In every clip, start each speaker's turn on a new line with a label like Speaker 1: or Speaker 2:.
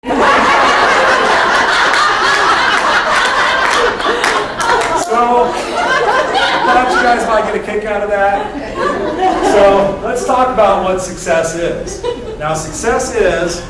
Speaker 1: So, I thought you guys might get a kick out of that. So, let's talk about what success is. Now, success is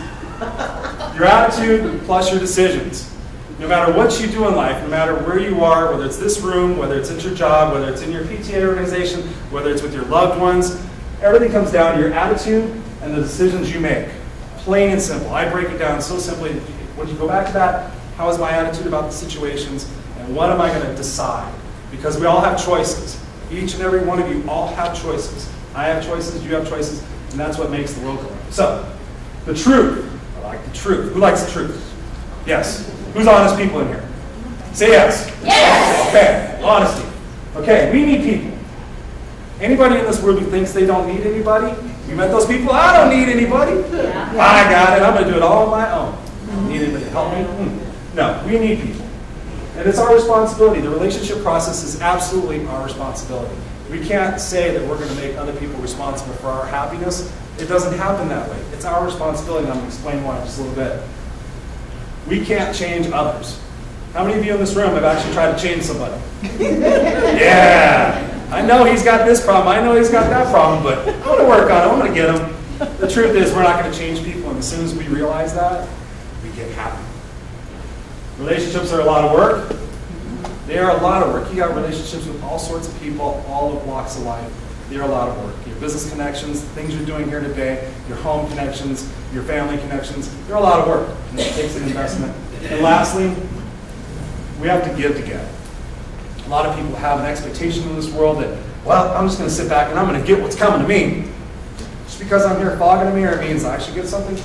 Speaker 1: your attitude plus your decisions. No matter what you do in life, no matter where you are, whether it's this room, whether it's at your job, whether it's in your PTA organization, whether it's with your loved ones, everything comes down to your attitude and the decisions you make. Plain and simple. I break it down so simply. When you go back to that, how is my attitude about the situations, and what am I going to decide? Because we all have choices. Each and every one of you all have choices. I have choices, you have choices, and that's what makes the world go round. So, the truth. I like the truth. Who likes the truth? Yes. Who's honest people in here? Say yes.
Speaker 2: Yes.
Speaker 1: Okay, honesty. Okay, we need people. Anybody in this world who thinks they don't need anybody? You met those people? I don't need anybody.
Speaker 2: Yeah.
Speaker 1: I got it. I'm going to do it all on my own. Need anybody to help me? No, we need people. And it's our responsibility. The relationship process is absolutely our responsibility. We can't say that we're going to make other people responsible for our happiness. It doesn't happen that way. It's our responsibility, and I'm going to explain why in just a little bit. We can't change others. How many of you in this room have actually tried to change somebody? Yeah. I know he's got this problem. I know he's got that problem, but I'm going to work on it. I'm going to get him. The truth is, we're not going to change people, and as soon as we realize that, we get happy. Relationships are a lot of work. They are a lot of work. You got relationships with all sorts of people, all of walks of life. They're a lot of work. Your business connections, the things you're doing here today, your home connections, your family connections, they're a lot of work. And it takes an investment. And lastly, we have to give together. A lot of people have an expectation in this world that, well, I'm just going to sit back and I'm going to get what's coming to me. Just because I'm here fogging a mirror means I should get something?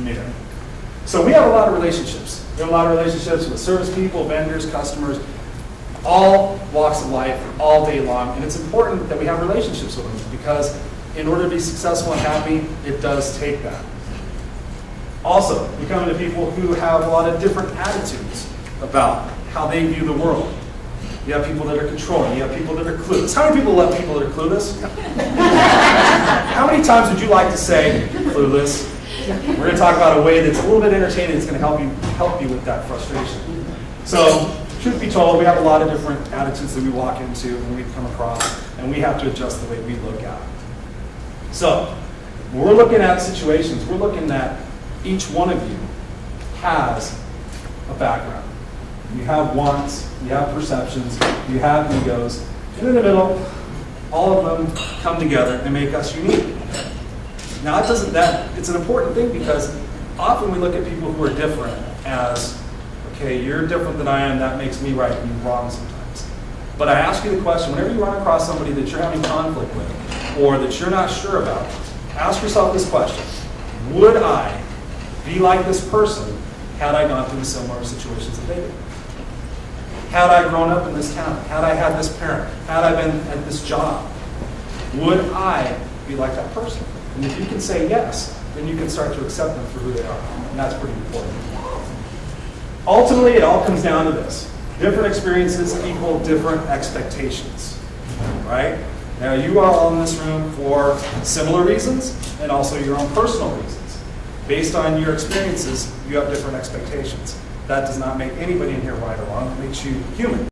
Speaker 1: No. So we have a lot of relationships. We have a lot of relationships with service people, vendors, customers, all walks of life, all day long. And it's important that we have relationships with them because in order to be successful and happy, it does take that. Also, we come into people who have a lot of different attitudes about how they view the world. You have people that are controlling. You have people that are clueless. How many people love people that are clueless? How many times would you like to say clueless? We're going to talk about a way that's a little bit entertaining that's going to help you with that frustration. So, truth be told, we have a lot of different attitudes that we walk into and we come across, and we have to adjust the way we look at it. So, when we're looking at situations, we're looking at each one of you has a background. You have wants, you have perceptions, you have egos, and in the middle, all of them come together and make us unique. Now, it's an important thing because often we look at people who are different as, okay, you're different than I am, that makes me right and you wrong sometimes. But I ask you the question, whenever you run across somebody that you're having conflict with or that you're not sure about, ask yourself this question: would I be like this person had I gone through similar situations that they did? Had I grown up in this town? Had I had this parent? Had I been at this job? Would I be like that person? And if you can say yes, then you can start to accept them for who they are. And that's pretty important. Ultimately, it all comes down to this. Different experiences equal different expectations. Right? Now, you are all in this room for similar reasons and also your own personal reasons. Based on your experiences, you have different expectations. That does not make anybody in here right or wrong. It makes you human.